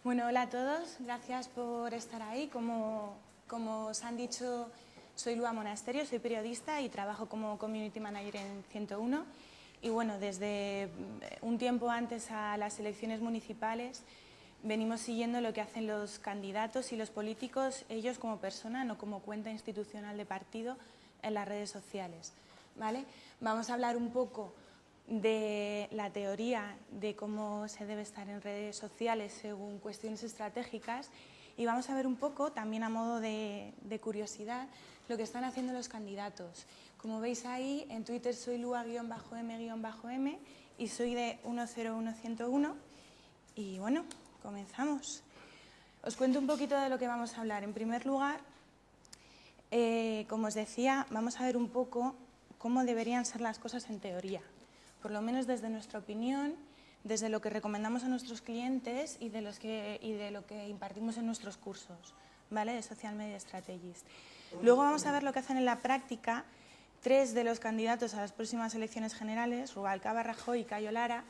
Bueno, hola a todos, gracias por estar ahí. Como os han dicho, soy Lua Monasterio, soy periodista y trabajo como Community Manager en 101. Y bueno, desde un tiempo antes a las elecciones municipales venimos siguiendo lo que hacen los candidatos y los políticos, ellos como persona, no como cuenta institucional de partido, en las redes sociales, ¿vale? Vamos a hablar un poco de la teoría de cómo se debe estar en redes sociales según cuestiones estratégicas y vamos a ver un poco, también a modo de curiosidad, lo que están haciendo los candidatos. Como veis ahí, en Twitter soy Lua-M-M y soy de 101101 y bueno, comenzamos. Os cuento un poquito de lo que vamos a hablar. En primer lugar, como os decía, vamos a ver un poco cómo deberían ser las cosas en teoría, por lo menos desde nuestra opinión, desde lo que recomendamos a nuestros clientes y de lo que impartimos en nuestros cursos, ¿vale? De Social Media Strategies. Luego vamos a ver lo que hacen en la práctica tres de los candidatos a las próximas elecciones generales, Rubalcaba, Rajoy y Cayo Lara.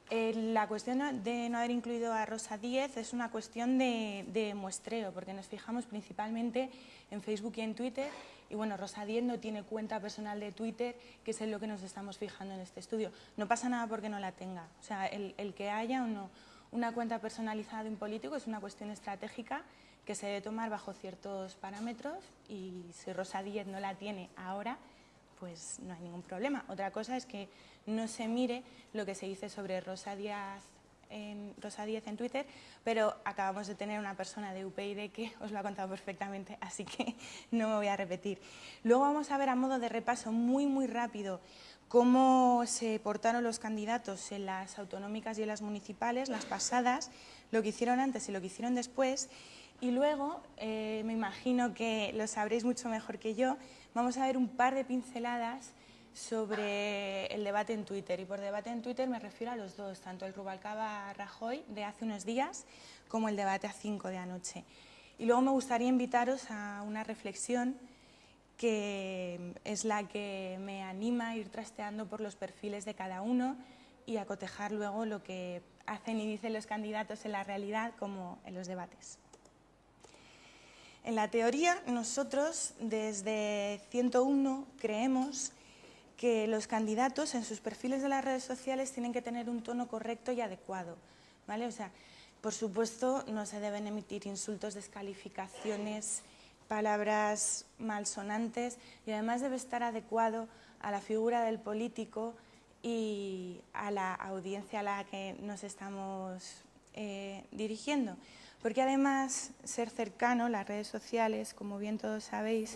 La cuestión de no haber incluido a Rosa Díez es una cuestión de muestreo, porque nos fijamos principalmente en Facebook y en Twitter, y bueno, Rosa Díez no tiene cuenta personal de Twitter, que es en lo que nos estamos fijando en este estudio. No pasa nada porque no la tenga, o sea, el que haya o no una cuenta personalizada de un político es una cuestión estratégica que se debe tomar bajo ciertos parámetros, y si Rosa Díez no la tiene ahora, pues no hay ningún problema. Otra cosa es que no se mire lo que se dice sobre Rosa Díez en Twitter, pero acabamos de tener una persona de UPyD que os lo ha contado perfectamente, así que no me voy a repetir. Luego vamos a ver a modo de repaso muy rápido cómo se portaron los candidatos en las autonómicas y en las municipales, las pasadas, lo que hicieron antes y lo que hicieron después. Y luego, me imagino que lo sabréis mucho mejor que yo, vamos a ver un par de pinceladas sobre el debate en Twitter. Y por debate en Twitter me refiero a los dos, tanto el Rubalcaba-Rajoy de hace unos días como el debate a 5 de anoche. Y luego me gustaría invitaros a una reflexión que es la que me anima a ir trasteando por los perfiles de cada uno y a cotejar luego lo que hacen y dicen los candidatos en la realidad como en los debates. En la teoría, nosotros desde 101 creemos que los candidatos en sus perfiles de las redes sociales tienen que tener un tono correcto y adecuado, ¿vale? O sea, por supuesto, no se deben emitir insultos, descalificaciones, palabras malsonantes, y además debe estar adecuado a la figura del político y a la audiencia a la que nos estamos dirigiendo. Porque además, ser cercano, las redes sociales, como bien todos sabéis,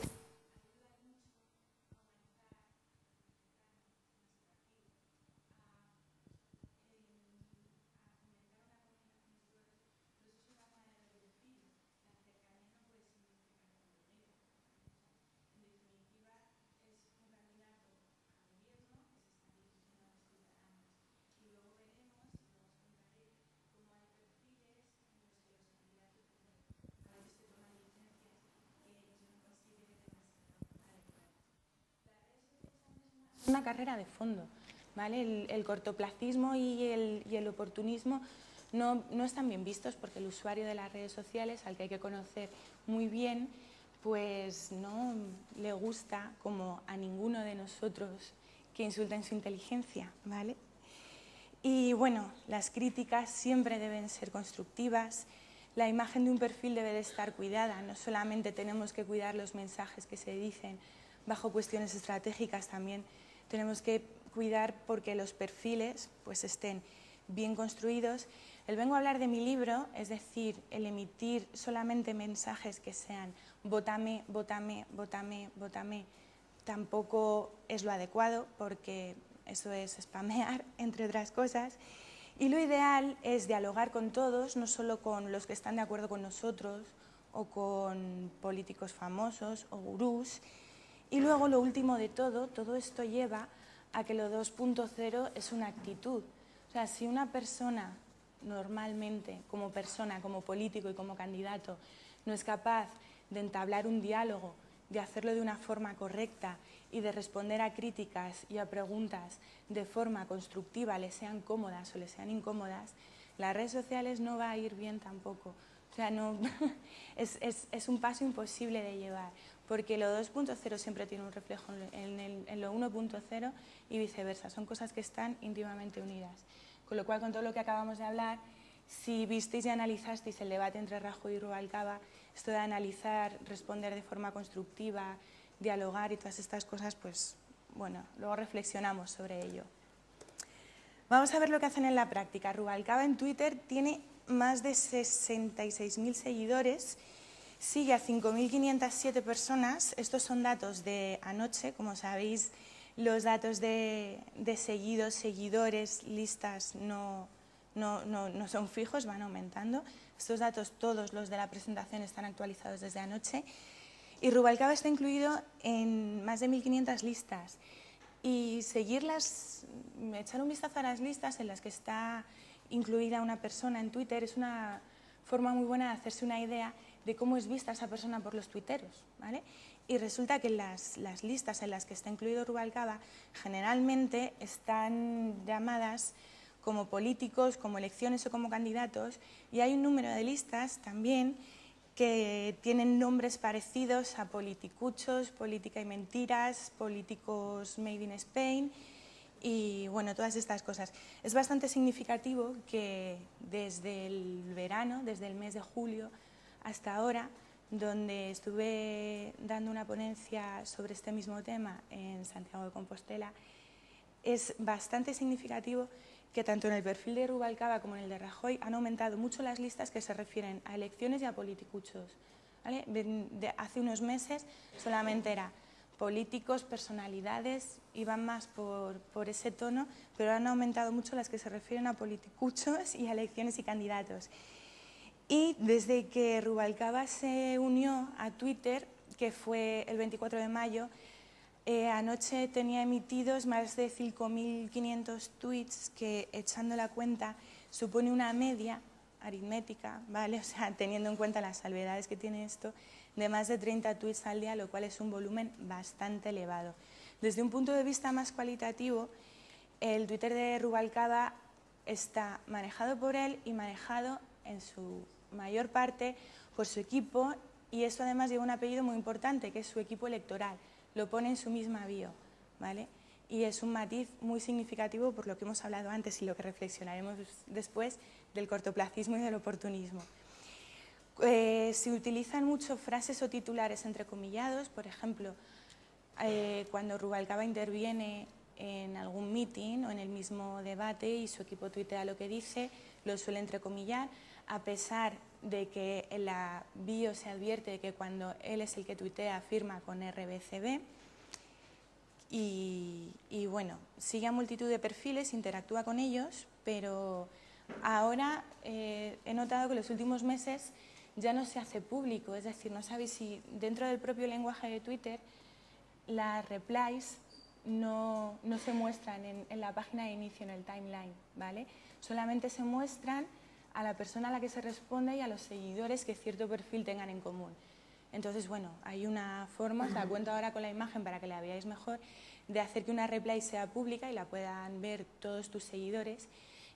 una carrera de fondo, ¿vale? El cortoplacismo y el oportunismo no están bien vistos, porque el usuario de las redes sociales, al que hay que conocer muy bien, pues no le gusta, como a ninguno de nosotros, que insulten su inteligencia, ¿vale? Y bueno, las críticas siempre deben ser constructivas. La imagen de un perfil debe de estar cuidada. No solamente tenemos que cuidar los mensajes que se dicen bajo cuestiones estratégicas, también tenemos que cuidar porque los perfiles pues estén bien construidos. El vengo a hablar de mi libro, es decir, el emitir solamente mensajes que sean vótame, vótame, vótame, vótame, tampoco es lo adecuado, porque eso es spamear, entre otras cosas. Y lo ideal es dialogar con todos, no solo con los que están de acuerdo con nosotros o con políticos famosos o gurús. Y luego, lo último de todo esto lleva a que lo 2.0 es una actitud. O sea, si una persona normalmente, como persona, como político y como candidato, no es capaz de entablar un diálogo, de hacerlo de una forma correcta y de responder a críticas y a preguntas de forma constructiva, les sean cómodas o les sean incómodas, las redes sociales no va a ir bien tampoco. O sea, no, es un paso imposible de llevar, porque lo 2.0 siempre tiene un reflejo en lo 1.0 y viceversa. Son cosas que están íntimamente unidas. Con lo cual, con todo lo que acabamos de hablar, si visteis y analizasteis el debate entre Rajoy y Rubalcaba, esto de analizar, responder de forma constructiva, dialogar y todas estas cosas, pues bueno, luego reflexionamos sobre ello. Vamos a ver lo que hacen en la práctica. Rubalcaba en Twitter tiene más de 66.000 seguidores, sigue a 5.507 personas. Estos son datos de anoche, como sabéis, los datos de seguidos, seguidores, listas no son fijos, van aumentando. Estos datos, todos los de la presentación, están actualizados desde anoche. Y Rubalcaba está incluido en más de 1.500 listas. Y seguirlas, echar un vistazo a las listas en las que está incluida una persona en Twitter es una forma muy buena de hacerse una idea de cómo es vista esa persona por los tuiteros, ¿vale? Y resulta que las listas en las que está incluido Rubalcaba generalmente están llamadas como políticos, como elecciones o como candidatos, y hay un número de listas también que tienen nombres parecidos a politicuchos, política y mentiras, políticos made in Spain y bueno, todas estas cosas. Es bastante significativo que desde el verano, desde el mes de julio hasta ahora, donde estuve dando una ponencia sobre este mismo tema en Santiago de Compostela, es bastante significativo que tanto en el perfil de Rubalcaba como en el de Rajoy han aumentado mucho las listas que se refieren a elecciones y a politicuchos, ¿vale? Hace unos meses solamente era políticos, personalidades, iban más por ese tono, pero han aumentado mucho las que se refieren a politicuchos y a elecciones y candidatos. Y desde que Rubalcaba se unió a Twitter, que fue el 24 de mayo, anoche tenía emitidos más de 5.500 tweets que, echando la cuenta, supone una media aritmética, ¿vale? O sea, teniendo en cuenta las salvedades que tiene esto, de más de 30 tweets al día, lo cual es un volumen bastante elevado. Desde un punto de vista más cualitativo, el Twitter de Rubalcaba está manejado por él y manejado en su mayor parte por su equipo, y esto además lleva un apellido muy importante, que es su equipo electoral. Lo pone en su misma bio, ¿vale? Y es un matiz muy significativo por lo que hemos hablado antes y lo que reflexionaremos después del cortoplacismo y del oportunismo. Se utilizan mucho frases o titulares entrecomillados, por ejemplo, cuando Rubalcaba interviene en algún meeting o en el mismo debate y su equipo tuitea lo que dice, lo suele entrecomillar, a pesar de que en la bio se advierte de que cuando él es el que tuitea firma con RBCB. Y bueno, sigue a multitud de perfiles, interactúa con ellos, pero ahora he notado que en los últimos meses ya no se hace público, es decir, no sabéis si dentro del propio lenguaje de Twitter las replies no se muestran en la página de inicio, en el timeline, ¿vale? Solamente se muestran a la persona a la que se responde y a los seguidores que cierto perfil tengan en común. Entonces, bueno, hay una forma, os la cuento ahora con la imagen para que la veáis mejor, de hacer que una reply sea pública y la puedan ver todos tus seguidores.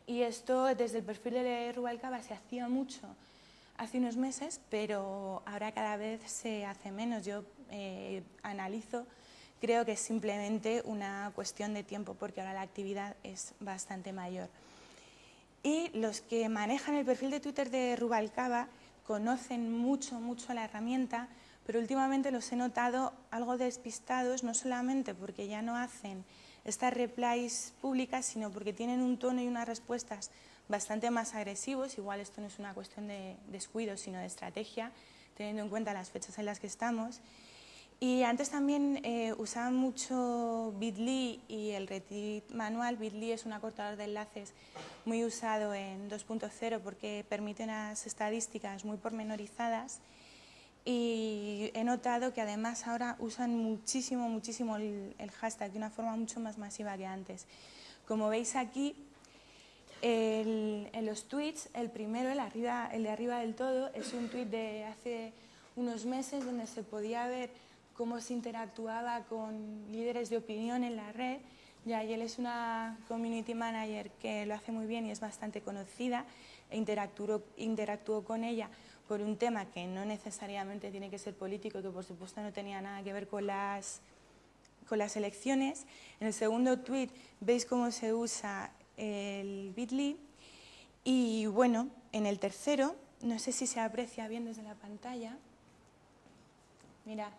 Y esto desde el perfil de Rubalcaba se hacía mucho hace unos meses, pero ahora cada vez se hace menos. Yo analizo, creo que es simplemente una cuestión de tiempo, porque ahora la actividad es bastante mayor. Y los que manejan el perfil de Twitter de Rubalcaba conocen mucho la herramienta, pero últimamente los he notado algo despistados, no solamente porque ya no hacen estas replies públicas, sino porque tienen un tono y unas respuestas bastante más agresivos. Igual esto no es una cuestión de descuido, sino de estrategia, teniendo en cuenta las fechas en las que estamos. Y antes también usaban mucho Bitly y el retweet manual. Bitly es un acortador de enlaces muy usado en 2.0 porque permite unas estadísticas muy pormenorizadas, y he notado que además ahora usan muchísimo el hashtag de una forma mucho más masiva que antes. Como veis aquí, en los tweets, el primero, el de arriba del todo, es un tweet de hace unos meses donde se podía ver cómo se interactuaba con líderes de opinión en la red, Yael es una community manager que lo hace muy bien y es bastante conocida, e interactuó con ella por un tema que no necesariamente tiene que ser político, que por supuesto no tenía nada que ver con las elecciones. En el segundo tweet veis cómo se usa el Bitly. Y bueno, en el tercero, no sé si se aprecia bien desde la pantalla. Mirad.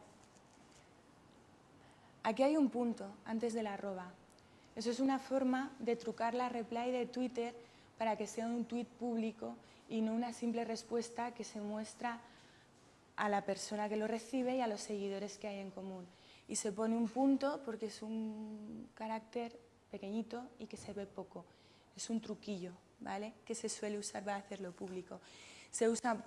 Aquí hay un punto antes del arroba. Eso es una forma de trucar la reply de Twitter para que sea un tweet público y no una simple respuesta que se muestra a la persona que lo recibe y a los seguidores que hay en común. Y se pone un punto porque es un carácter pequeñito y que se ve poco. Es un truquillo, ¿vale?, que se suele usar para hacerlo público. Se usa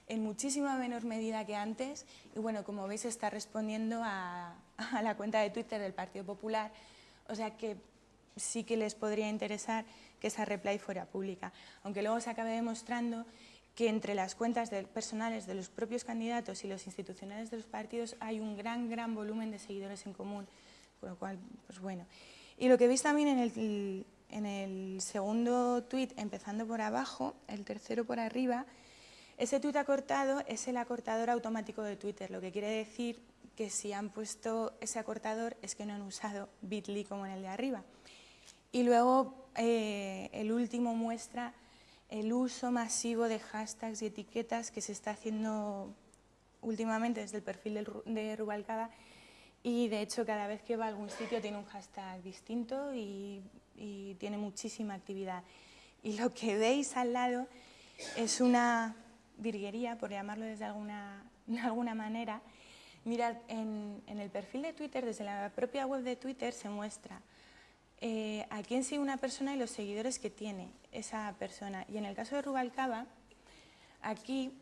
en muchísima menor medida que antes y bueno, como veis está respondiendo a la cuenta de Twitter del Partido Popular, o sea que sí que les podría interesar que esa reply fuera pública, aunque luego se acabe demostrando que entre las cuentas personales de los propios candidatos y los institucionales de los partidos hay un gran volumen de seguidores en común, con lo cual, pues bueno. Y lo que veis también en el segundo tuit, empezando por abajo, el tercero por arriba, ese tuit acortado es el acortador automático de Twitter, lo que quiere decir que si han puesto ese acortador es que no han usado Bitly como en el de arriba. Y luego el último muestra el uso masivo de hashtags y etiquetas que se está haciendo últimamente desde el perfil de Rubalcaba y de hecho cada vez que va a algún sitio tiene un hashtag distinto y tiene muchísima actividad. Y lo que veis al lado es una virguería, por llamarlo de alguna manera. Mirad, en el perfil de Twitter, desde la propia web de Twitter se muestra a quién sigue una persona y los seguidores que tiene esa persona. Y en el caso de Rubalcaba, aquí,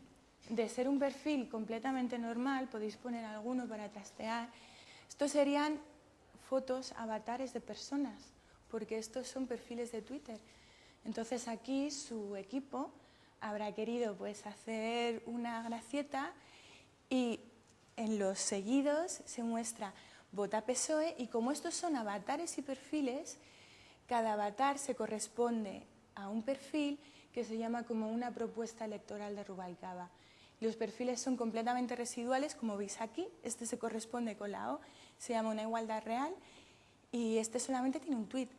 de ser un perfil completamente normal, podéis poner alguno para trastear, estos serían fotos, avatares de personas, porque estos son perfiles de Twitter. Entonces aquí su equipo habrá querido pues hacer una gracieta y en los seguidos se muestra Vota PSOE y como estos son avatares y perfiles, cada avatar se corresponde a un perfil que se llama como una propuesta electoral de Rubalcaba. Los perfiles son completamente residuales, como veis aquí, este se corresponde con la O, se llama una igualdad real y este solamente tiene un tuit,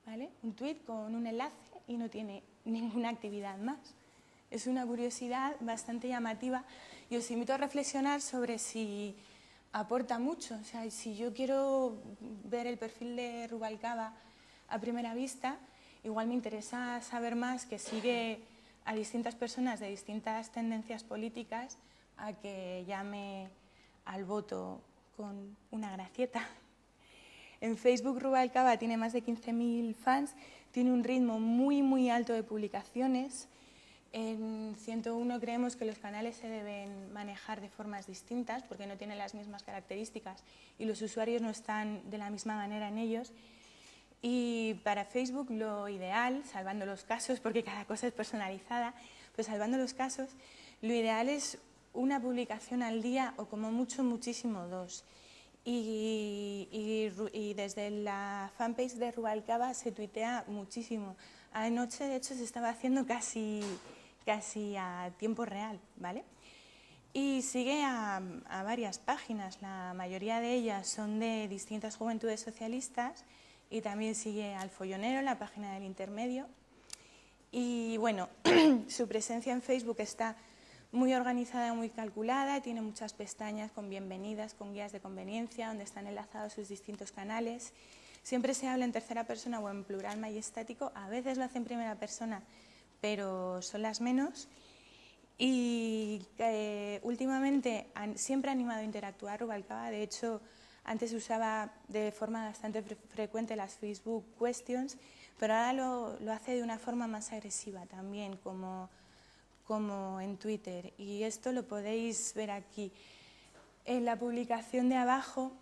¿vale? Un tuit con un enlace y no tiene ninguna actividad más. Es una curiosidad bastante llamativa y os invito a reflexionar sobre si aporta mucho. O sea, si yo quiero ver el perfil de Rubalcaba a primera vista, igual me interesa saber más que sigue a distintas personas de distintas tendencias políticas a que llame al voto con una gracieta. En Facebook Rubalcaba tiene más de 15.000 fans, tiene un ritmo muy alto de publicaciones. En 101 creemos que los canales se deben manejar de formas distintas porque no tienen las mismas características y los usuarios no están de la misma manera en ellos. Y para Facebook lo ideal, salvando los casos, porque cada cosa es personalizada, pues salvando los casos, lo ideal es una publicación al día o como mucho muchísimo dos. Y desde la fanpage de Rubalcaba se tuitea muchísimo. Anoche, de hecho, se estaba haciendo casi a tiempo real, ¿vale? Y sigue a varias páginas, la mayoría de ellas son de distintas juventudes socialistas y también sigue al Follonero, la página del Intermedio. Y bueno, su presencia en Facebook está muy organizada, muy calculada, tiene muchas pestañas con bienvenidas, con guías de conveniencia, donde están enlazados sus distintos canales. Siempre se habla en tercera persona o en plural majestático, a veces lo hace en primera persona, pero son las menos. Y últimamente siempre ha animado a interactuar Rubalcaba, de hecho antes usaba de forma bastante frecuente las Facebook Questions, pero ahora lo hace de una forma más agresiva también, como en Twitter. Y esto lo podéis ver aquí. En la publicación de abajo,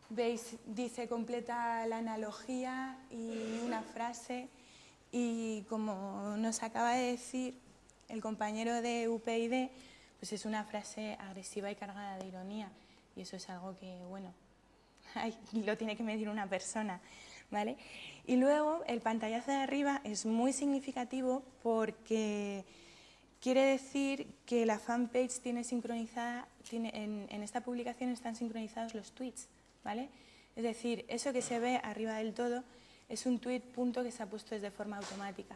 veis, dice completa la analogía y una frase. Y como nos acaba de decir el compañero de UPyD, pues es una frase agresiva y cargada de ironía. Y eso es algo que, bueno, Ay, lo tiene que medir una persona, ¿vale? Y luego el pantallazo de arriba es muy significativo porque quiere decir que la fanpage tiene sincronizada, en esta publicación están sincronizados los tweets, ¿vale? Es decir, eso que se ve arriba del todo es un tweet punto que se ha puesto de forma automática.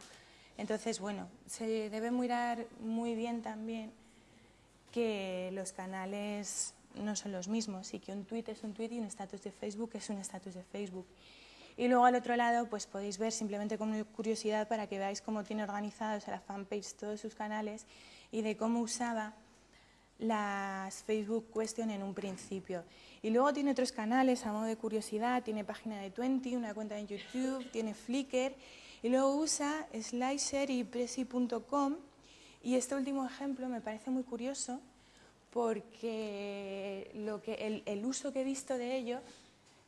Entonces, bueno, se debe mirar muy bien también que los canales no son los mismos y que un tweet es un tweet y un estatus de Facebook es un estatus de Facebook. Y luego al otro lado pues podéis ver simplemente como curiosidad para que veáis cómo tiene organizados a la fanpage todos sus canales y de cómo usaba las Facebook Question en un principio. Y luego tiene otros canales a modo de curiosidad, tiene página de Twenty, una cuenta en YouTube, tiene Flickr y luego usa Slicer y Prezi.com. Y este último ejemplo me parece muy curioso porque el uso que he visto de ello,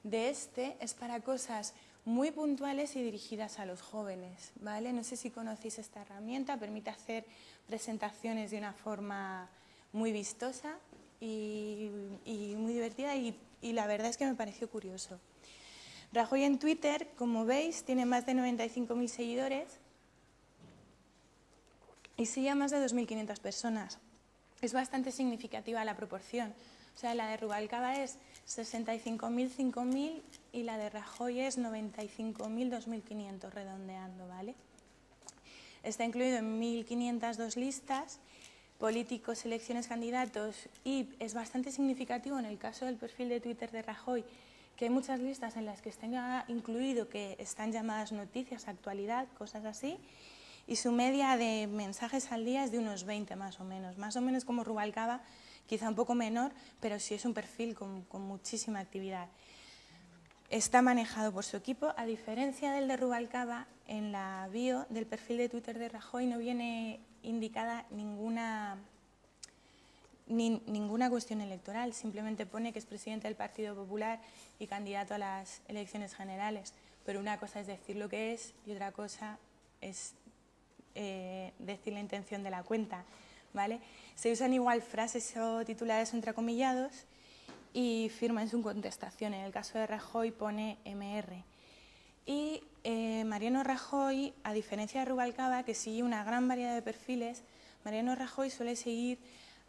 de este, es para cosas muy puntuales y dirigidas a los jóvenes, ¿vale? No sé si conocéis esta herramienta, permite hacer presentaciones de una forma muy vistosa y muy divertida y la verdad es que me pareció curioso. Rajoy en Twitter, como veis, tiene más de 95.000 seguidores y sigue a más de 2.500 personas. Es bastante significativa la proporción. O sea, la de Rubalcaba es 65.000, 5.000 y la de Rajoy es 95.000, 2.500, redondeando, ¿vale? Está incluido en 1.502 listas, políticos, elecciones, candidatos y es bastante significativo en el caso del perfil de Twitter de Rajoy que hay muchas listas en las que está incluido que están llamadas noticias, actualidad, cosas así. Y su media de mensajes al día es de unos 20 más o menos como Rubalcaba, quizá un poco menor, pero sí es un perfil con muchísima actividad. Está manejado por su equipo, a diferencia del de Rubalcaba, en la bio del perfil de Twitter de Rajoy no viene indicada ninguna cuestión electoral, simplemente pone que es presidente del Partido Popular y candidato a las elecciones generales, pero una cosa es decir lo que es y otra cosa es decir la intención de la cuenta, ¿vale? Se usan igual frases o titulares entrecomillados y firma en su contestación. En el caso de Rajoy pone MR. Y Mariano Rajoy, a diferencia de Rubalcaba, que sigue una gran variedad de perfiles, Mariano Rajoy suele seguir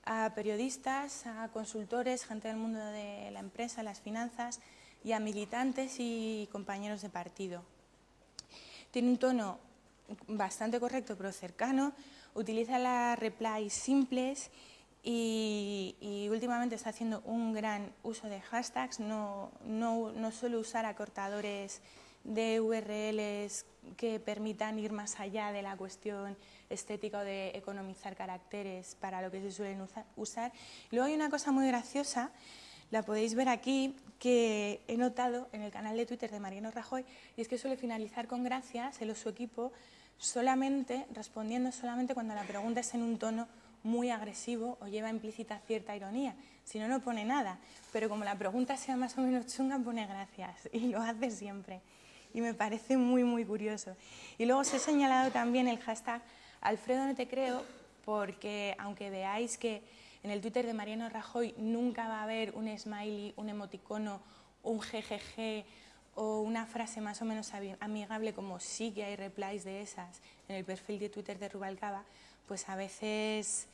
a periodistas, a consultores, gente del mundo de la empresa, las finanzas y a militantes y compañeros de partido. Tiene un tono bastante correcto pero cercano, utiliza las replies simples y últimamente está haciendo un gran uso de hashtags, no suele usar acortadores de URLs que permitan ir más allá de la cuestión estética o de economizar caracteres para lo que se suelen usar. Luego hay una cosa muy graciosa, la podéis ver aquí, que he notado en el canal de Twitter de Mariano Rajoy, y es que suele finalizar con gracias, él o su equipo, respondiendo solamente cuando la pregunta es en un tono muy agresivo o lleva implícita cierta ironía. Si no, no pone nada, pero como la pregunta sea más o menos chunga, pone gracias y lo hace siempre. Y me parece muy, muy curioso. Y luego os he señalado también el hashtag Alfredo no te creo, porque aunque veáis que en el Twitter de Mariano Rajoy nunca va a haber un smiley, un emoticono, un jejeje o una frase más o menos amigable, como sí que hay replies de esas en el perfil de Twitter de Rubalcaba, pues a veces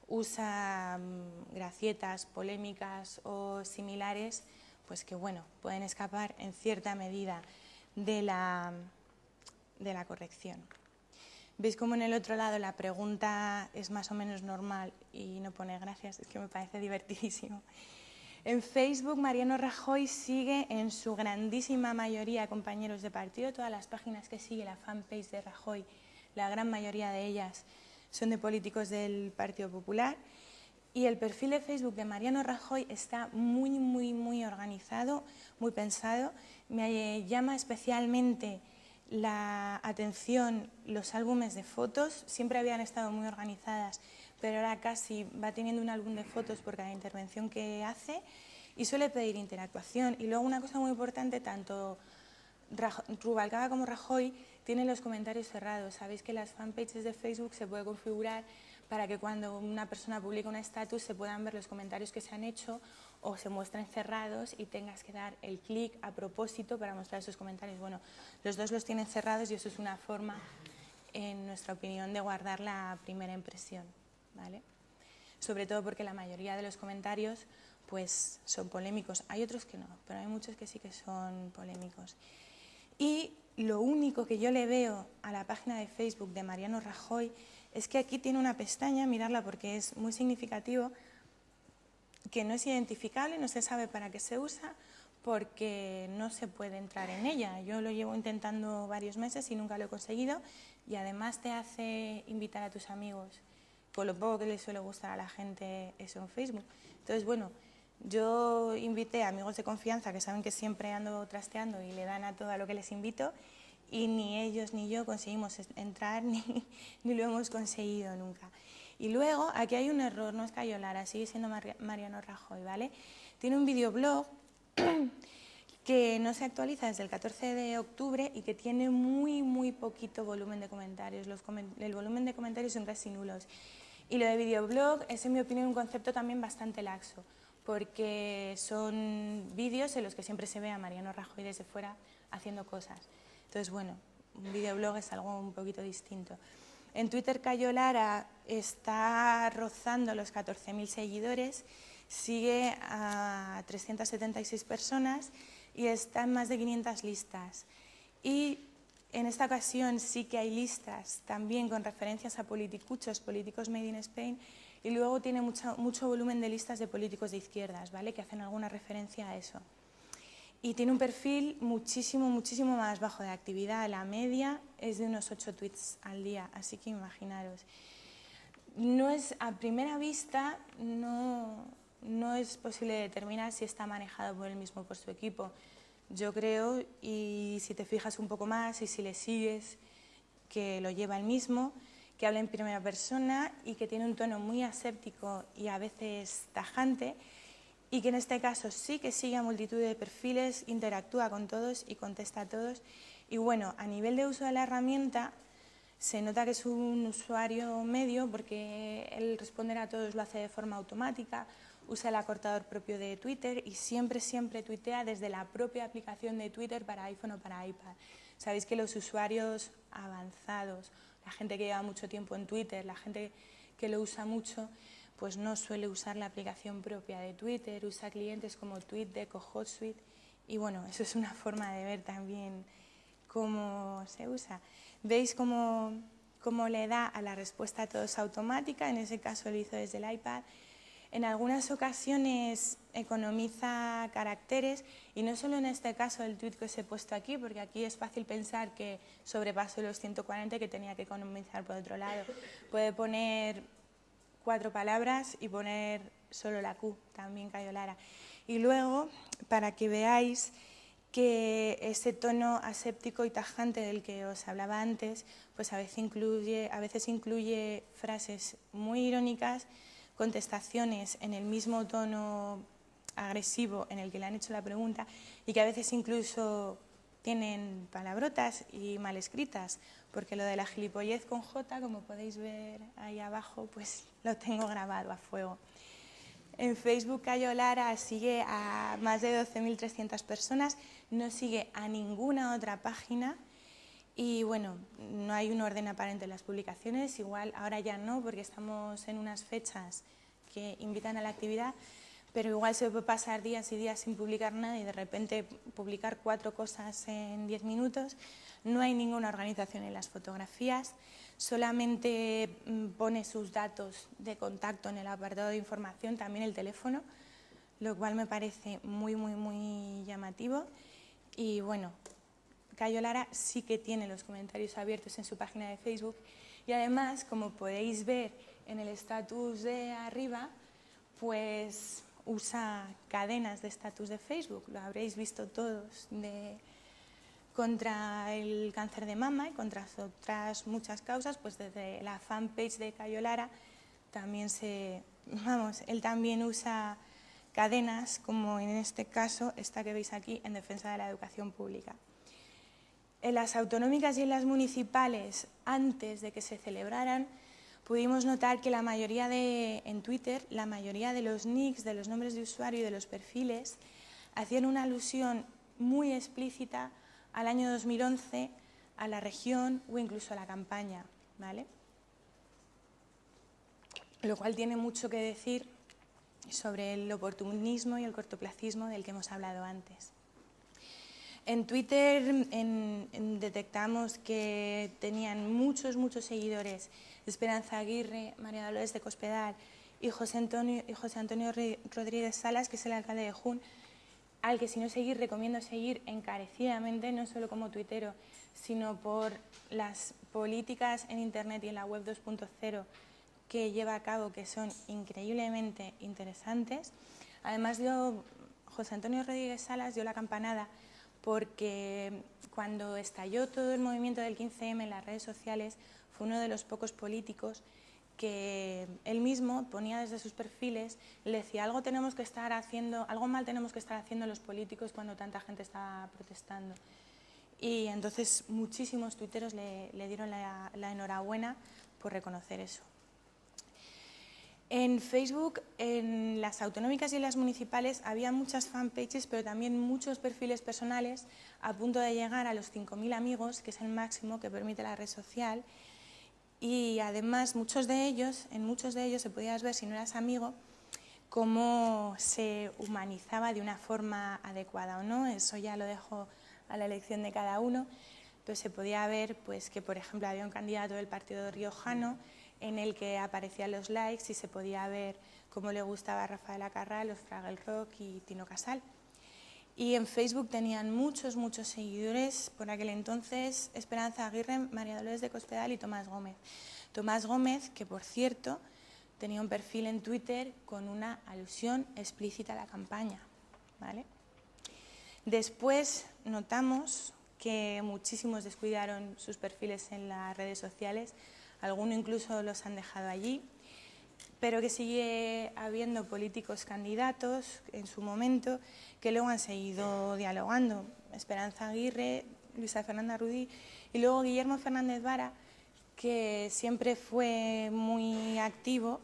usa gracietas, polémicas o similares, pues que bueno, pueden escapar en cierta medida de la corrección. ¿Veis cómo en el otro lado la pregunta es más o menos normal y no pone gracias? Es que me parece divertidísimo. En Facebook, Mariano Rajoy sigue en su grandísima mayoría compañeros de partido. Todas las páginas que sigue la fanpage de Rajoy, la gran mayoría de ellas son de políticos del Partido Popular. Y el perfil de Facebook de Mariano Rajoy está muy, muy, muy organizado, muy pensado. Me llama especialmente la atención los álbumes de fotos. Siempre habían estado muy organizadas, pero ahora casi va teniendo un álbum de fotos por cada intervención que hace y suele pedir interactuación. Y luego una cosa muy importante, tanto Rubalcaba como Rajoy tienen los comentarios cerrados. Sabéis que las fanpages de Facebook se puede configurar para que cuando una persona publica un estatus se puedan ver los comentarios que se han hecho o se muestren cerrados y tengas que dar el clic a propósito para mostrar esos comentarios. Bueno, los dos los tienen cerrados y eso es una forma, en nuestra opinión, de guardar la primera impresión, ¿vale? Sobre todo porque la mayoría de los comentarios pues son polémicos. Hay otros que no, pero hay muchos que sí que son polémicos. Y lo único que yo le veo a la página de Facebook de Mariano Rajoy es que aquí tiene una pestaña, mirarla porque es muy significativo, que no es identificable, no se sabe para qué se usa, porque no se puede entrar en ella. Yo lo llevo intentando varios meses y nunca lo he conseguido, y además te hace invitar a tus amigos, con lo poco que les suele gustar a la gente eso en Facebook. Entonces, bueno, yo invité a amigos de confianza que saben que siempre ando trasteando y le dan a todo a lo que les invito, y ni ellos ni yo conseguimos entrar ni lo hemos conseguido nunca. Y luego, aquí hay un error, no es Cayo Lara, sigue siendo Mariano Rajoy, ¿vale? Tiene un videoblog que no se actualiza desde el 14 de octubre y que tiene muy poquito volumen de comentarios. El volumen de comentarios son casi nulos. Y lo de videoblog es, en mi opinión, un concepto también bastante laxo, porque son vídeos en los que siempre se ve a Mariano Rajoy desde fuera haciendo cosas. Entonces, bueno, un videoblog es algo un poquito distinto. En Twitter, Cayo Lara está rozando los 14.000 seguidores, sigue a 376 personas y está en más de 500 listas. Y en esta ocasión sí que hay listas también con referencias a politicuchos, políticos made in Spain, y luego tiene mucho volumen de listas de políticos de izquierdas, ¿vale?, que hacen alguna referencia a eso. Y tiene un perfil muchísimo más bajo de actividad. La media es de unos 8 tweets al día, así que imaginaros. No es, a primera vista no es posible determinar si está manejado por él mismo, por su equipo. Yo creo, y si te fijas un poco más y si le sigues, que lo lleva él mismo, que habla en primera persona y que tiene un tono muy aséptico y a veces tajante, y que en este caso sí que sigue a multitud de perfiles, interactúa con todos y contesta a todos. Y bueno, a nivel de uso de la herramienta, se nota que es un usuario medio porque él responder a todos lo hace de forma automática, usa el acortador propio de Twitter y siempre tuitea desde la propia aplicación de Twitter para iPhone o para iPad. Sabéis que los usuarios avanzados, la gente que lleva mucho tiempo en Twitter, la gente que lo usa mucho, pues no suele usar la aplicación propia de Twitter, usa clientes como TweetDeck o HotSuite, y bueno, eso es una forma de ver también cómo se usa. ¿Veis cómo le da a la respuesta a todos automática? En ese caso lo hizo desde el iPad. En algunas ocasiones economiza caracteres, y no solo en este caso el tweet que os he puesto aquí, porque aquí es fácil pensar que sobrepaso los 140 que tenía que economizar por otro lado. Puede poner 4 palabras y poner solo la Q, también Cayo Lara. Y luego, para que veáis que ese tono aséptico y tajante del que os hablaba antes, pues a veces incluye frases muy irónicas, contestaciones en el mismo tono agresivo en el que le han hecho la pregunta, y que a veces incluso tienen palabrotas y mal escritas, porque lo de la gilipollez con J, como podéis ver ahí abajo, pues lo tengo grabado a fuego. En Facebook, Cayo Lara sigue a más de 12.300 personas, no sigue a ninguna otra página, y bueno, no hay un orden aparente en las publicaciones, igual ahora ya no, porque estamos en unas fechas que invitan a la actividad, pero igual se puede pasar días y días sin publicar nada y de repente publicar 4 cosas en 10 minutos. No hay ninguna organización en las fotografías, solamente pone sus datos de contacto en el apartado de información, también el teléfono, lo cual me parece muy llamativo. Y bueno, Cayo Lara sí que tiene los comentarios abiertos en su página de Facebook, y además, como podéis ver en el estatus de arriba, pues usa cadenas de estatus de Facebook, lo habréis visto todos, contra el cáncer de mama y contra otras muchas causas, pues desde la fanpage de Cayo Lara también él también usa cadenas, como en este caso, esta que veis aquí, en defensa de la educación pública. En las autonómicas y en las municipales, antes de que se celebraran, pudimos notar que en Twitter, la mayoría de los nicks, de los nombres de usuario y de los perfiles, hacían una alusión muy explícita al año 2011, a la región o incluso a la campaña, ¿vale? Lo cual tiene mucho que decir sobre el oportunismo y el cortoplacismo del que hemos hablado antes. En Twitter detectamos que tenían muchos seguidores Esperanza Aguirre, María Dolores de Cospedal y José Antonio Rodríguez Salas, que es el alcalde de Jun, al que si no seguir recomiendo seguir encarecidamente, no solo como tuitero, sino por las políticas en Internet y en la web 2.0 que lleva a cabo, que son increíblemente interesantes. Además, José Antonio Rodríguez Salas dio la campanada porque cuando estalló todo el movimiento del 15M en las redes sociales, fue uno de los pocos políticos que él mismo ponía desde sus perfiles, le decía algo mal tenemos que estar haciendo los políticos cuando tanta gente está protestando. Y entonces muchísimos tuiteros le dieron la enhorabuena por reconocer eso. En Facebook, en las autonómicas y en las municipales, había muchas fanpages, pero también muchos perfiles personales a punto de llegar a los 5.000 amigos, que es el máximo que permite la red social. Y además, en muchos de ellos se podía ver, si no eras amigo, cómo se humanizaba de una forma adecuada o no. Eso ya lo dejo a la elección de cada uno. Entonces se podía ver pues, que, por ejemplo, había un candidato del partido riojano en el que aparecían los likes y se podía ver cómo le gustaba a Rafael Acarrá, los Fraggle Rock y Tino Casal. Y en Facebook tenían muchos seguidores, por aquel entonces, Esperanza Aguirre, María Dolores de Cospedal y Tomás Gómez. Tomás Gómez, que por cierto, tenía un perfil en Twitter con una alusión explícita a la campaña, ¿vale? Después notamos que muchísimos descuidaron sus perfiles en las redes sociales, algunos incluso los han dejado allí, pero que sigue habiendo políticos candidatos en su momento que luego han seguido dialogando. Esperanza Aguirre, Luisa Fernanda Rudí y luego Guillermo Fernández Vara, que siempre fue muy activo,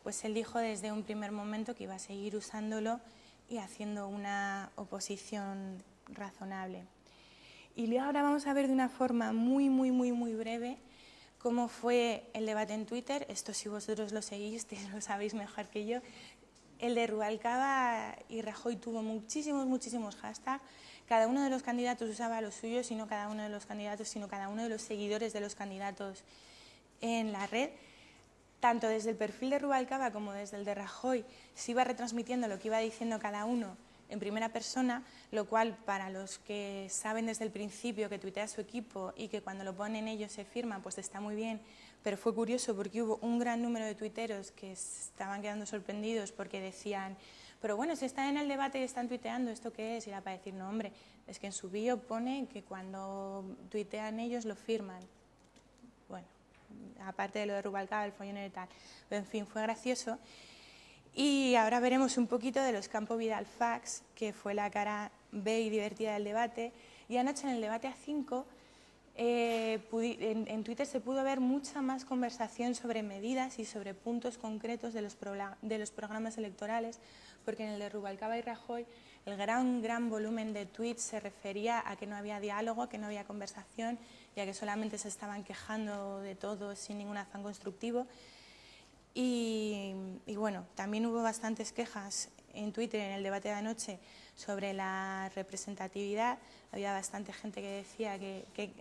pues él dijo desde un primer momento que iba a seguir usándolo y haciendo una oposición razonable. Y ahora vamos a ver de una forma muy breve cómo fue el debate en Twitter. Esto, si vosotros lo seguisteis, lo sabéis mejor que yo. El de Rubalcaba y Rajoy tuvo muchísimos hashtags. Cada uno de los candidatos usaba los suyos, y no cada uno de los candidatos, sino cada uno de los seguidores de los candidatos en la red. Tanto desde el perfil de Rubalcaba como desde el de Rajoy se iba retransmitiendo lo que iba diciendo cada uno en primera persona, lo cual para los que saben desde el principio que tuitea su equipo y que cuando lo ponen ellos se firman, pues está muy bien, pero fue curioso porque hubo un gran número de tuiteros que estaban quedando sorprendidos porque decían, pero bueno, si están en el debate y están tuiteando, ¿esto qué es? Y era para decir, no hombre, es que en su bio pone que cuando tuitean ellos lo firman. Bueno, aparte de lo de Rubalcaba, el follonero y tal, pero en fin, fue gracioso. Y ahora veremos un poquito de los Campo Vidal Facts, que fue la cara B y divertida del debate. Y anoche en el debate A5, en Twitter se pudo ver mucha más conversación sobre medidas y sobre puntos concretos de los programas electorales, porque en el de Rubalcaba y Rajoy el gran volumen de tweets se refería a que no había diálogo, que no había conversación y a que solamente se estaban quejando de todo sin ningún afán constructivo. Y bueno, también hubo bastantes quejas en Twitter en el debate de anoche sobre la representatividad. Había bastante gente que decía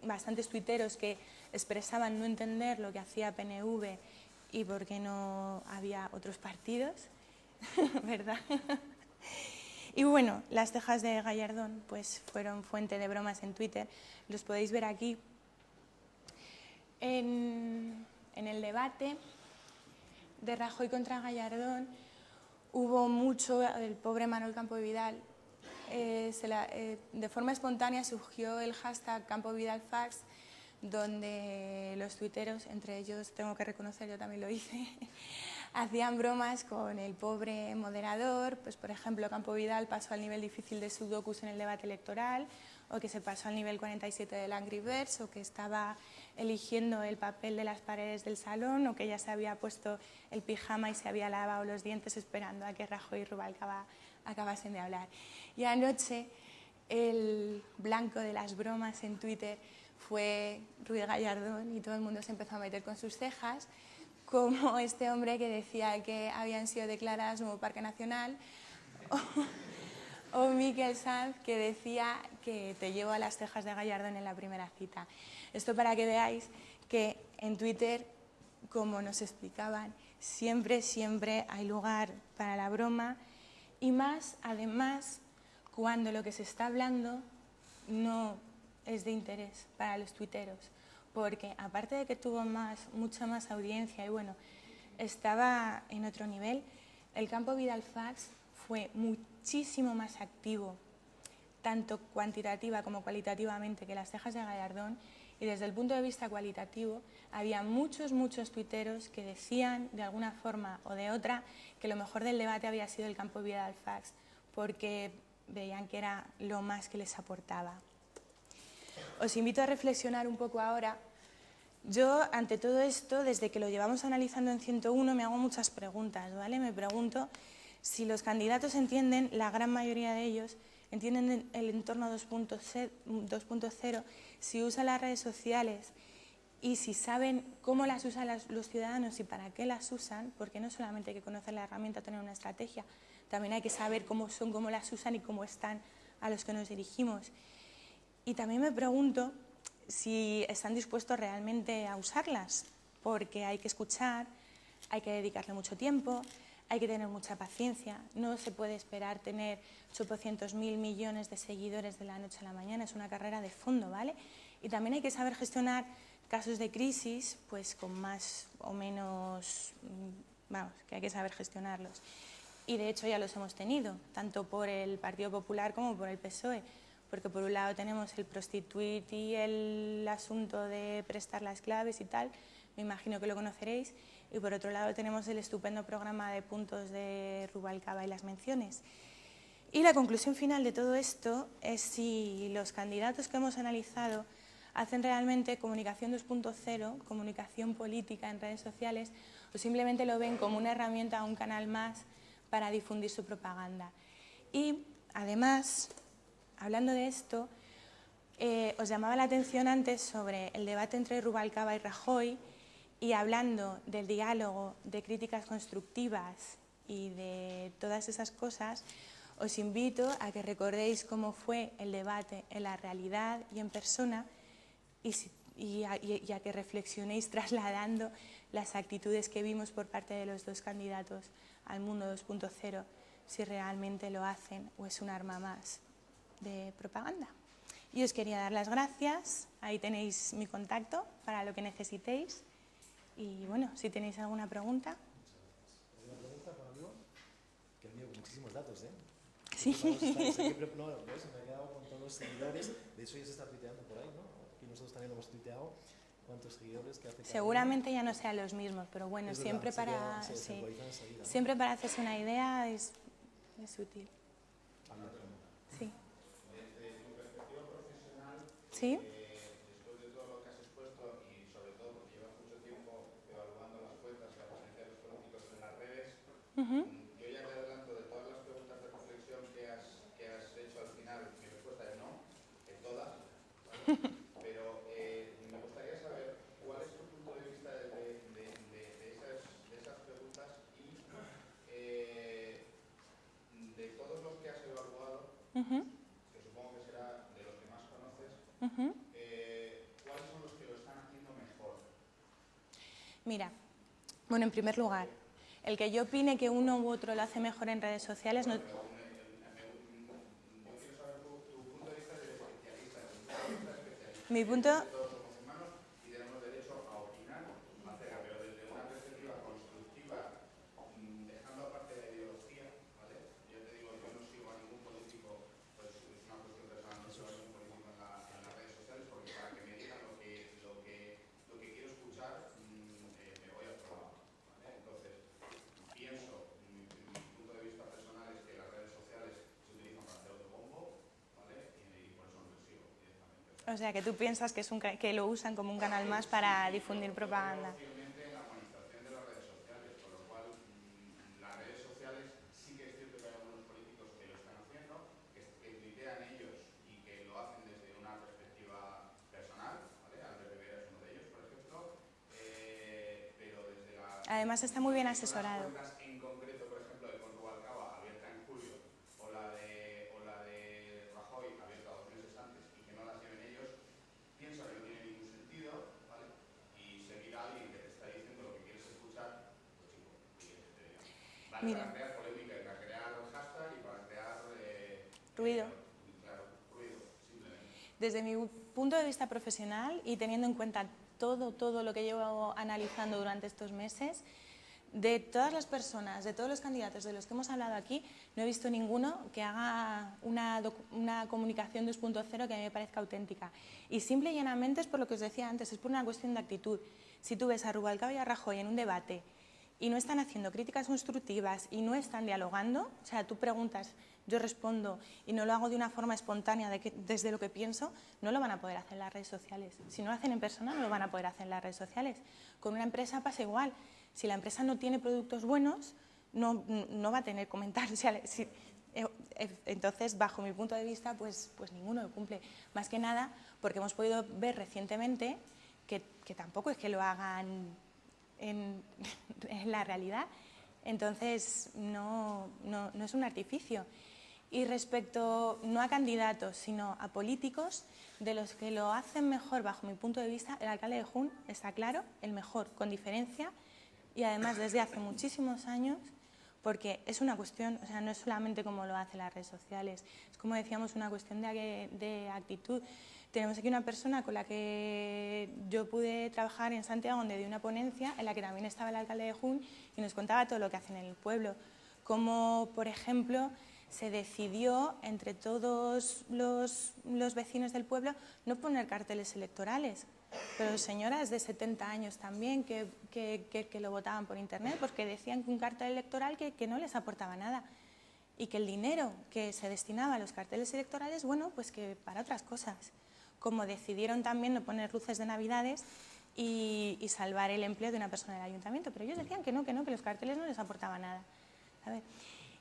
bastantes tuiteros que expresaban no entender lo que hacía PNV y por qué no había otros partidos, ¿verdad? Y bueno, las cejas de Gallardón pues fueron fuente de bromas en Twitter. Los podéis ver aquí. En el debate de Rajoy contra Gallardón hubo mucho, el pobre Manuel Campo Vidal, de forma espontánea surgió el hashtag Campo Vidal Facts, donde los tuiteros, entre ellos tengo que reconocer, yo también lo hice, hacían bromas con el pobre moderador. Pues por ejemplo, Campo Vidal pasó al nivel difícil de sudokus en el debate electoral, o que se pasó al nivel 47 del Angry Birds, o que estaba eligiendo el papel de las paredes del salón, o que ya se había puesto el pijama y se había lavado los dientes esperando a que Rajoy y Rubalcaba acabasen de hablar. Y anoche el blanco de las bromas en Twitter fue Ruiz Gallardón y todo el mundo se empezó a meter con sus cejas, como este hombre que decía que habían sido declaradas nuevo parque nacional, o Miquel Sanz, que decía que te llevo a las cejas de Gallardón en la primera cita. Esto para que veáis que en Twitter, como nos explicaban, siempre hay lugar para la broma, y más, además, cuando lo que se está hablando no es de interés para los tuiteros, porque aparte de que tuvo mucha más audiencia y bueno, estaba en otro nivel, el campo Vidal Fax fue muchísimo más activo, tanto cuantitativa como cualitativamente, que las cejas de Gallardón, y desde el punto de vista cualitativo había muchos tuiteros que decían de alguna forma o de otra que lo mejor del debate había sido el campo Vidal Fax, porque veían que era lo más que les aportaba. Os invito a reflexionar un poco ahora. Yo, ante todo esto, desde que lo llevamos analizando en 101, me hago muchas preguntas, ¿vale? Me pregunto si los candidatos entienden, la gran mayoría de ellos, entienden el entorno 2.0, si usan las redes sociales y si saben cómo las usan los ciudadanos y para qué las usan, porque no solamente hay que conocer la herramienta, tener una estrategia, también hay que saber cómo son, cómo las usan y cómo están a los que nos dirigimos. Y también me pregunto si están dispuestos realmente a usarlas, porque hay que escuchar, hay que dedicarle mucho tiempo, hay que tener mucha paciencia, no se puede esperar tener 800.000 millones de seguidores de la noche a la mañana, es una carrera de fondo, ¿vale? Y también hay que saber gestionar casos de crisis, pues con más o menos, vamos, que hay que saber gestionarlos. Y de hecho ya los hemos tenido, tanto por el Partido Popular como por el PSOE, porque por un lado tenemos el prostituit y el asunto de prestar las claves y tal, me imagino que lo conoceréis, y por otro lado tenemos el estupendo programa de puntos de Rubalcaba y las menciones. Y la conclusión final de todo esto es si los candidatos que hemos analizado hacen realmente comunicación 2.0, comunicación política en redes sociales, o simplemente lo ven como una herramienta, un canal más para difundir su propaganda. Y además, hablando de esto, os llamaba la atención antes sobre el debate entre Rubalcaba y Rajoy, y hablando del diálogo, de críticas constructivas y de todas esas cosas, os invito a que recordéis cómo fue el debate en la realidad y en persona, y a que reflexionéis trasladando las actitudes que vimos por parte de los dos candidatos al mundo 2.0, si realmente lo hacen o es un arma más de propaganda. Y os quería dar las gracias, ahí tenéis mi contacto para lo que necesitéis. Y bueno, si tenéis alguna pregunta. ¿Alguna pregunta, Juan Amigo? Que el mío, muchísimos datos, ¿eh? Sí. No, se me ha quedado con todos los seguidores. De hecho, ya se está tuiteando por ahí, ¿no? Aquí nosotros también lo hemos tuiteado. ¿Cuántos seguidores que hace cada Seguramente ya no sean los mismos, pero bueno, siempre para hacerse una idea es útil. Sí. Desde tu perspectiva profesional, ¿Sí? después de todo lo que has expuesto y sobre todo porque llevas mucho tiempo evaluando las cuentas y la presencia de los políticos en las redes, yo ya te adelanto de todas las preguntas de reflexión que has hecho al final, mi respuesta es no, en todas, ¿vale? Pero me gustaría saber cuál es tu punto de vista de esas preguntas y de todos los que has evaluado, que supongo que será de los que más conoces, ¿cuáles son los que lo están haciendo mejor? Mira, bueno, en primer lugar, el que yo opine que uno u otro lo hace mejor en redes sociales no... Yo quiero saber tu punto de vista de especialista, Mi punto... Todos somos humanos y tenemos derecho a opinar, pero desde una perspectiva constructiva, dejando aparte la ideología, ¿vale? Yo te digo, yo no sigo a ningún político, pues es una cuestión personal, no sigo a ningún político en las redes sociales, porque para que me digan lo que quiero escuchar, me voy a otro lado, ¿vale? Entonces, pienso, mi punto de vista personal es que las redes sociales se utilizan para hacer autobombo, ¿vale? Y por eso no les sigo. O sea, que tú piensas que, que lo usan como un canal más para difundir propaganda. En la humanización de las redes sociales, con lo cual las redes sociales sí que es cierto que hay algunos políticos que lo están haciendo, que tuitean ellos y que lo hacen desde una perspectiva personal, ¿vale? Albert Rivera es uno de ellos, por ejemplo, pero desde la... Además está muy bien Las asesorado. cuentas en concreto, por ejemplo, de Conrubalcaba, abierta en julio, o la de Rajoy, abierta 2 meses antes, y que no las lleven ellos, pienso que no tiene ningún sentido, ¿vale? Y seguir a alguien que te está diciendo lo que quieres escuchar, pues chico, ¿qué quieres que te diga? Vale. Mira. Para crear polémica y para crear hashtag y para crear... ruido. Claro, ruido, simplemente. Desde mi punto de vista profesional y teniendo en cuenta todo lo que llevo analizando durante estos meses, de todas las personas, de todos los candidatos de los que hemos hablado aquí, no he visto ninguno que haga una comunicación 2.0 que a mí me parezca auténtica. Y simple y llanamente es por lo que os decía antes, es por una cuestión de actitud. Si tú ves a Rubalcaba y a Rajoy en un debate y no están haciendo críticas constructivas y no están dialogando, o sea, tú preguntas, yo respondo y no lo hago de una forma espontánea desde lo que pienso, no lo van a poder hacer en las redes sociales. Si no lo hacen en persona, no lo van a poder hacer en las redes sociales. Con una empresa pasa igual. Si la empresa no tiene productos buenos, no va a tener comentarios. Entonces, bajo mi punto de vista, pues ninguno lo cumple. Más que nada porque hemos podido ver recientemente que tampoco es que lo hagan en la realidad. Entonces, no es un artificio. Y respecto, no a candidatos, sino a políticos, de los que lo hacen mejor, bajo mi punto de vista, el alcalde de Jun está claro, el mejor, con diferencia, y además desde hace muchísimos años, porque es una cuestión, o sea, no es solamente como lo hacen las redes sociales, es como decíamos, una cuestión de actitud. Tenemos aquí una persona con la que yo pude trabajar en Santiago, donde di una ponencia en la que también estaba el alcalde de Jun y nos contaba todo lo que hacen en el pueblo. Como, por ejemplo, se decidió entre todos los vecinos del pueblo no poner carteles electorales, pero señoras de 70 años también que lo votaban por internet porque decían que un cartel electoral que no les aportaba nada y que el dinero que se destinaba a los carteles electorales, bueno, pues que para otras cosas, como decidieron también no poner luces de Navidades y salvar el empleo de una persona del ayuntamiento, pero ellos decían que que los carteles no les aportaban nada. ¿Sabes?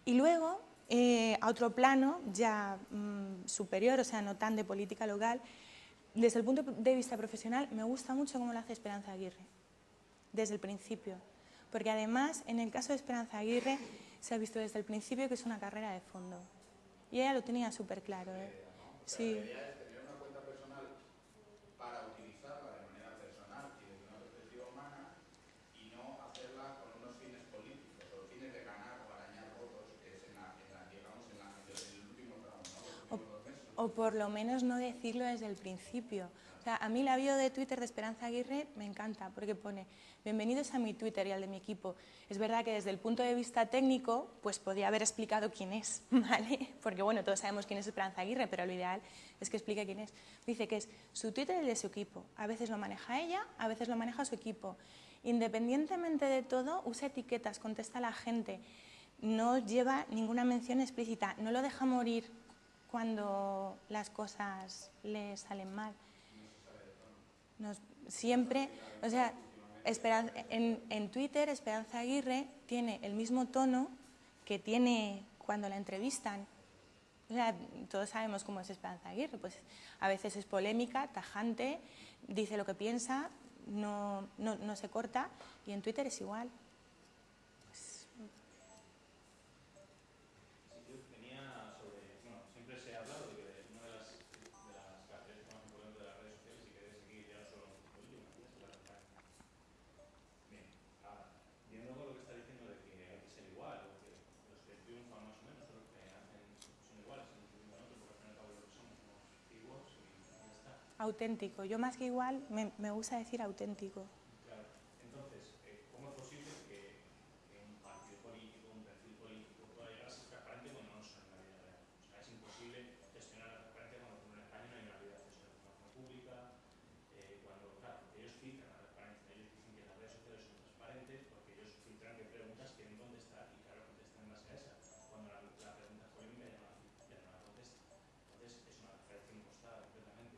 Y luego, a otro plano, ya superior, o sea, no tan de política local, desde el punto de vista profesional, me gusta mucho cómo lo hace Esperanza Aguirre, desde el principio. Porque además, en el caso de Esperanza Aguirre, se ha visto desde el principio que es una carrera de fondo. Y ella lo tenía súper claro, ¿eh? Sí. La idea es tener una cuenta personal para utilizarla de manera personal y desde una perspectiva humana y no hacerla con unos fines políticos o fines de ganar o arañar votos, que es en el último tramo, ¿no? Los últimos 2 meses. O por lo menos no decirlo desde el principio. O sea, a mí la bio de Twitter de Esperanza Aguirre me encanta porque pone bienvenidos a mi Twitter y al de mi equipo. Es verdad que desde el punto de vista técnico, pues podía haber explicado quién es, ¿vale? Porque bueno, todos sabemos quién es Esperanza Aguirre, pero lo ideal es que explique quién es. Dice que es su Twitter y el de su equipo. A veces lo maneja ella, a veces lo maneja su equipo. Independientemente de todo, usa etiquetas, contesta a la gente, no lleva ninguna mención explícita, no lo deja morir cuando las cosas le salen mal. Siempre, o sea, en Twitter Esperanza Aguirre tiene el mismo tono que tiene cuando la entrevistan. O sea, todos sabemos cómo es Esperanza Aguirre, pues a veces es polémica, tajante, dice lo que piensa, no se corta, y en Twitter es igual. Auténtico. Yo más que igual me gusta decir auténtico. Claro. Entonces, ¿cómo es posible que un partido político, un perfil político pueda llegar a ser transparente cuando no son en la vida real? O sea, es imposible gestionar la transparencia cuando en España no hay una ley de acceso a la información pública, cuando, claro, porque ellos filtran la transparencia, ellos dicen que las redes sociales son transparentes porque ellos filtran qué preguntas quieren contestar y claro, contestan en base a esa. Cuando la pregunta es polémica ya no la contestan. Entonces, es una transparencia impostada completamente.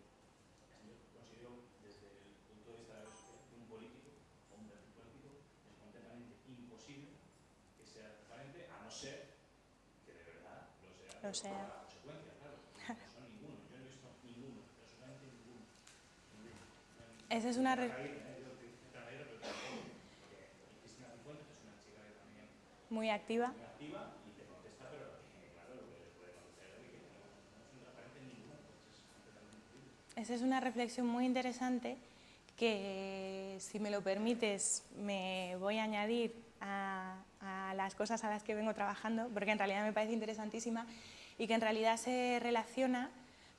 no ser que de verdad Lo sea. por la consecuencia, claro. No son ninguno, yo no he visto ninguno, absolutamente ninguno. Esa es una... Yo Cristina Cifuentes es una chica que también Muy activa. muy activa y te contesta, pero claro, lo que le puede contestar es que no es un transparente en ninguno, pues es completamente increíble. Esa es una reflexión muy interesante que, si me lo permites, me voy a añadir a las cosas a las que vengo trabajando, porque en realidad me parece interesantísima y que en realidad se relaciona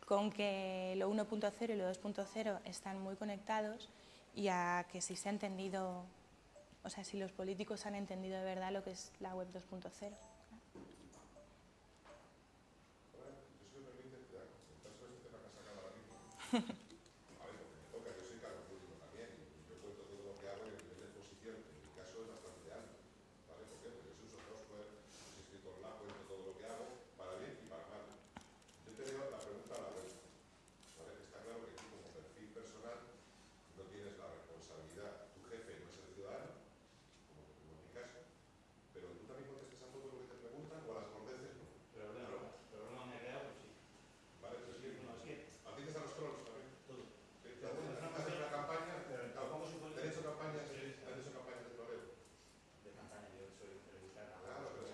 con que lo 1.0 y lo 2.0 están muy conectados y a que si se ha entendido, o sea, si los políticos han entendido de verdad lo que es la web 2.0. Vale, porque me toca, yo soy cargo público también y yo cuento todo lo que hago y el nivel de exposición en mi caso es bastante alto. ¿Vale? ¿Por qué? Porque yo soy uso software, soy escritor en la cuento todo lo que hago, para bien y para mal. Yo te digo la pregunta a la vuelta. ¿Vale? Está claro que tú como perfil personal no tienes la responsabilidad, tu jefe no es el ciudadano, como en mi caso, pero tú también contestas a todo lo que te preguntan o a las bordeces no. Pero no me ha quedado, pues sí. ¿Vale? Pero es que No, es que atiendes a los trolls también. todo. Haces una campaña, Pero tampoco se puede... ¿te han hecho campañas de troleo? De campaña, yo soy periodista. Claro, pero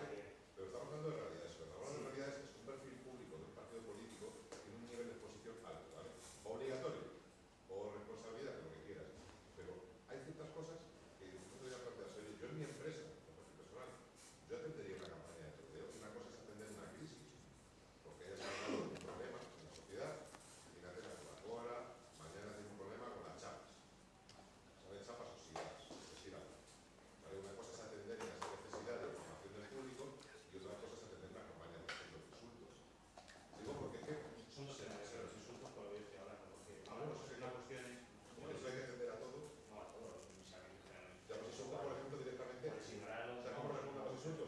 estamos hablando de realidades. Cuando hablamos de realidades es un perfil público de un partido político que tiene un nivel de exposición alto, ¿vale? Obligatorio, o responsabilidad, lo que quieras. Pero hay ciertas cosas que no te voy a plantear. Oye, yo en mi empresa, como perfil personal, yo atendería una campaña de troleo. Una cosa es atender una crisis, porque hayas hablado de un problema en la sociedad. Imagínate la Coca-Cola, mañana tiene un problema con las chapas. ¿Saben chapas o sidas? ¿Vale? Una cosa es atender esa necesidad de información del público y otra cosa es atender una campaña, por ejemplo, de insultos. Digo, porque es que son dos temas, los insultos por lo que estoy hablando, porque ahora es una cuestión... por eso hay que atender a todo. No, a todos, Ya los insultos, por ejemplo, directamente. Por ignorarlos. ¿Sabes cómo responden los insultos?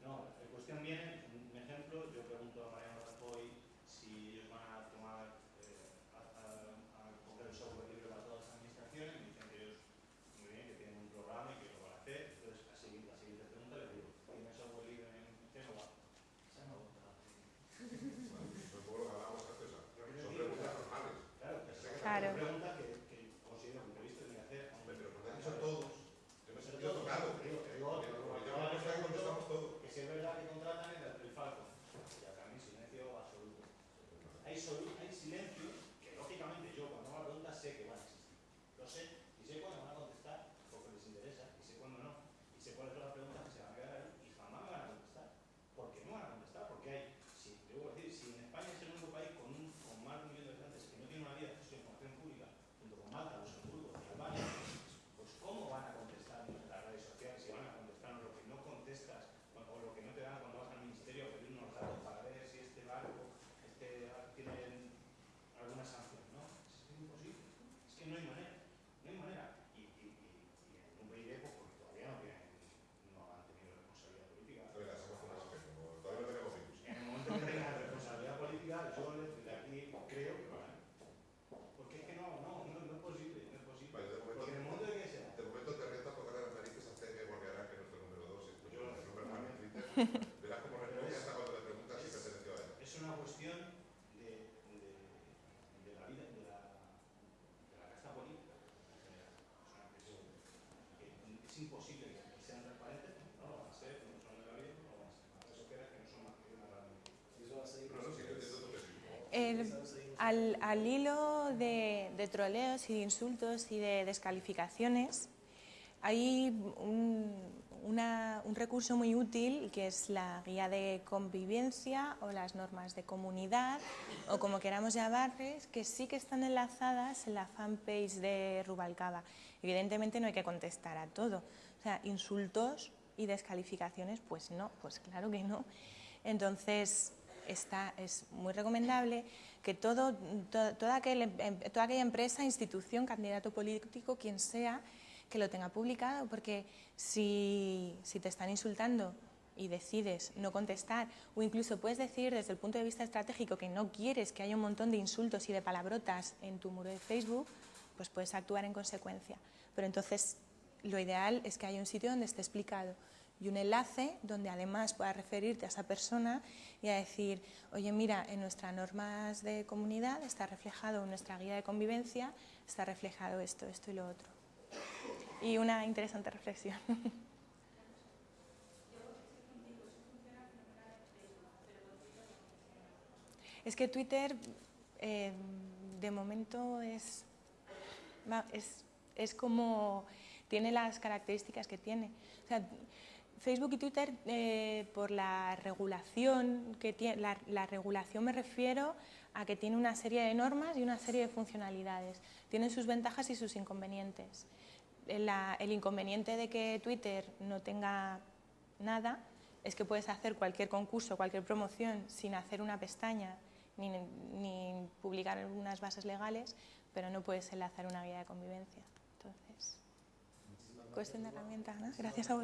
No, en cuestión viene, un ejemplo, yo pregunto a Mariano Rajoy si ellos van a tomar, a coger el software libre para todas las administraciones, me dicen que ellos, muy bien, que tienen un programa y que lo van a hacer. Entonces, la siguiente pregunta les digo, ¿tiene software libre en Génova? Se me gusta. No es por lo que hablábamos antes, son preguntas normales. Claro. Son preguntas que considero que previsto tiene que hacer. Pero nos han dicho todos. Yo me he sentido tocado. Que si es verdad que contratan el Falcon, ya también silencio absoluto. Hay silencio que, lógicamente, yo cuando hago la pregunta sé que van a existir. Lo sé, y sé cuándo van a contestar porque les interesa, y sé cuándo no. Y sé cuáles son las preguntas que se van a quedar ahí y jamás me van a contestar. ¿Por qué no van a contestar? Porque hay, si en España es el único país con más de 1 millón de habitantes que no tiene una vía de acceso a información pública, junto con Malta, Luxemburgo y Albania, pues ¿cómo van a contestar en las redes sociales? Si van a contestar lo que no contestas o lo que no te dan cuando vas al ministerio a pedir unos datos para ver si este barco tiene alguna sanción, ¿no? Es imposible. Es que no hay manera. No hay manera. Y en un PIB, pues porque todavía no han tenido responsabilidad política. Todavía no tenemos hijos. En el momento que tengan responsabilidad política, yo desde aquí creo que van. Porque es que no es posible. No es posible. Vale, porque en el momento de que sea. De momento te arriesgas a tocar las narices a CM Borreará, que es nuestro número 2, es Yo, el número 1 en Twitter. Verás cómo responde hasta cuando le preguntas si perteneció a él. Es una cuestión de la vida, de la casta política en general. Es imposible que sean transparentes, no lo van a ser, no son de la vida, no lo van a ser. Eso queda que no son más que una herramienta. Y eso va a seguir. No, sí, yo entiendo tu pesimismo. Al hilo de troleos y de insultos y de descalificaciones, hay un recurso muy útil que es la guía de convivencia o las normas de comunidad o como queramos llamarles, que sí que están enlazadas en la fanpage de Rubalcaba. Evidentemente no hay que contestar a todo, o sea, insultos y descalificaciones, pues no, pues claro que no. Entonces, es muy recomendable que toda aquella empresa, institución, candidato político, quien sea, que lo tenga publicado, porque si te están insultando y decides no contestar, o incluso puedes decir desde el punto de vista estratégico que no quieres que haya un montón de insultos y de palabrotas en tu muro de Facebook, pues puedes actuar en consecuencia. Pero entonces lo ideal es que haya un sitio donde esté explicado y un enlace donde además puedas referirte a esa persona y a decir, oye, mira, en nuestras normas de comunidad está reflejado, en nuestra guía de convivencia está reflejado esto, esto y lo otro. Y una interesante reflexión. Es que Twitter de momento es como tiene las características que tiene. O sea, Facebook y Twitter por la regulación que tiene, la regulación me refiero a que tiene una serie de normas y una serie de funcionalidades. Tienen sus ventajas y sus inconvenientes. El inconveniente de que Twitter no tenga nada es que puedes hacer cualquier concurso, cualquier promoción sin hacer una pestaña ni publicar unas bases legales, pero no puedes enlazar una guía de convivencia. Entonces, cuestión de herramientas, ¿no? Gracias a vosotros.